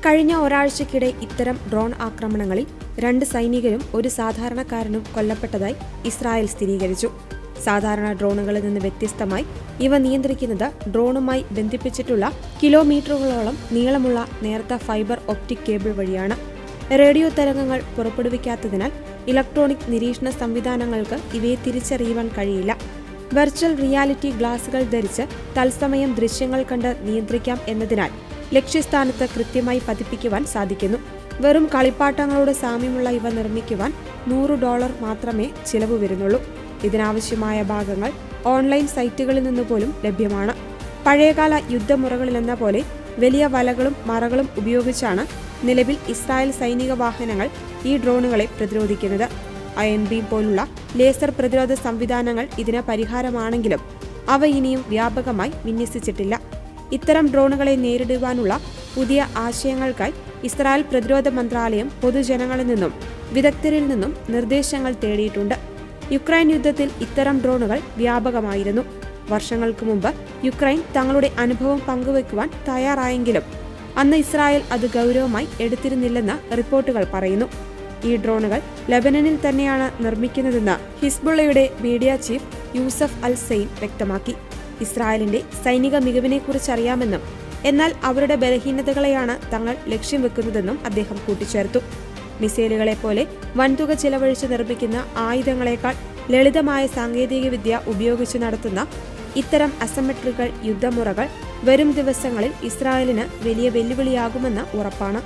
കഴിഞ്ഞ ഒരാഴ്ചക്കിടെ ഇത്തരം ഡ്രോൺ ആക്രമണങ്ങളിൽ 2 സൈനികരും 1 സാധാരണക്കാരനും കൊല്ലപ്പെട്ടതായി ഇസ്രായേൽ സ്ഥിരീകരിച്ചു. സാധാരണ ഡ്രോണുകളിൽ നിന്ന് വ്യത്യസ്തമായി ഇവ നിയന്ത്രിക്കുന്നത് ഡ്രോണുമായി ബന്ധിപ്പിച്ചിട്ടുള്ള കിലോമീറ്ററുകളോളം നീളമുള്ള നേർത്ത ഫൈബർ ഒപ്റ്റിക് കേബിൾ വഴിയാണ്. റേഡിയോ തരംഗങ്ങൾ പുറപ്പെടുവിക്കാത്തതിനാൽ ഇലക്ട്രോണിക് നിരീക്ഷണ സംവിധാനങ്ങൾക്ക് ഇവയെ തിരിച്ചറിയുവാൻ കഴിയില്ല. വെർച്വൽ റിയാലിറ്റി ഗ്ലാസുകൾ ധരിച്ച് തത്സമയം ദൃശ്യങ്ങൾ കണ്ട് നിയന്ത്രിക്കാം എന്നതിനാൽ ലക്ഷ്യസ്ഥാനത്ത് കൃത്യമായി പതിപ്പിക്കുവാൻ സാധിക്കുന്നു. വെറും കളിപ്പാട്ടങ്ങളോട് സാമ്യമുള്ള ഇവ നിർമ്മിക്കുവാൻ $100 മാത്രമേ ചിലവ് വരുന്നുള്ളൂ. ഇതിനാവശ്യമായ ഭാഗങ്ങൾ ഓൺലൈൻ സൈറ്റുകളിൽ നിന്നുപോലും ലഭ്യമാണ്. പഴയകാല യുദ്ധമുറകളിലെന്ന പോലെ വലിയ വലകളും മറകളും ഉപയോഗിച്ചാണ് നിലവിൽ ഇസ്രായേൽ സൈനിക വാഹനങ്ങൾ ഈ ഡ്രോണുകളെ പ്രതിരോധിക്കുന്നത്. അയൺ ബീം പോലുള്ള ലേസർ പ്രതിരോധ സംവിധാനങ്ങൾ ഇതിന് പരിഹാരമാണെങ്കിലും അവ ഇനിയും വ്യാപകമായി വിന്യസിച്ചിട്ടില്ല. ഇത്തരം ഡ്രോണുകളെ നേരിടുവാനുള്ള പുതിയ ആശയങ്ങൾക്കായി ഇസ്രായേൽ പ്രതിരോധ മന്ത്രാലയം പൊതുജനങ്ങളിൽ നിന്നും വിദഗ്ധരിൽ നിന്നും നിർദ്ദേശങ്ങൾ തേടിയിട്ടുണ്ട്. യുക്രൈൻ യുദ്ധത്തിൽ ഇത്തരം ഡ്രോണുകൾ വ്യാപകമായിരുന്നു. വർഷങ്ങൾക്ക് മുമ്പ് യുക്രൈൻ തങ്ങളുടെ അനുഭവം പങ്കുവയ്ക്കുവാൻ തയ്യാറായെങ്കിലും അന്ന് ഇസ്രായേൽ അത് ഗൗരവമായി എടുത്തിരുന്നില്ലെന്ന് റിപ്പോർട്ടുകൾ പറയുന്നു. ഈ ഡ്രോണുകൾ ലെബനനിൽ തന്നെയാണ് നിർമ്മിക്കുന്നതെന്ന് ഹിസ്ബുള്ളയുടെ മീഡിയ ചീഫ് യൂസഫ് അൽ സെയ്ൻ വ്യക്തമാക്കി. ഇസ്രായേലിന്റെ സൈനിക മികവിനെക്കുറിച്ചറിയാമെന്നും എന്നാൽ അവരുടെ ബലഹീനതകളെയാണ് തങ്ങൾ ലക്ഷ്യം വെക്കുന്നതെന്നും അദ്ദേഹം കൂട്ടിച്ചേർത്തു. മിസൈലുകളെ പോലെ വൻതുക ചിലവഴിച്ച് നിർമ്മിക്കുന്ന ആയുധങ്ങളെക്കാൾ ലളിതമായ സാങ്കേതികവിദ്യ ഉപയോഗിച്ച് നടത്തുന്ന ഇത്തരം അസമട്രിക്കൽ യുദ്ധമുറകൾ വരും ദിവസങ്ങളിൽ ഇസ്രായേലിന് വലിയ വെല്ലുവിളിയാകുമെന്ന് ഉറപ്പാണ്.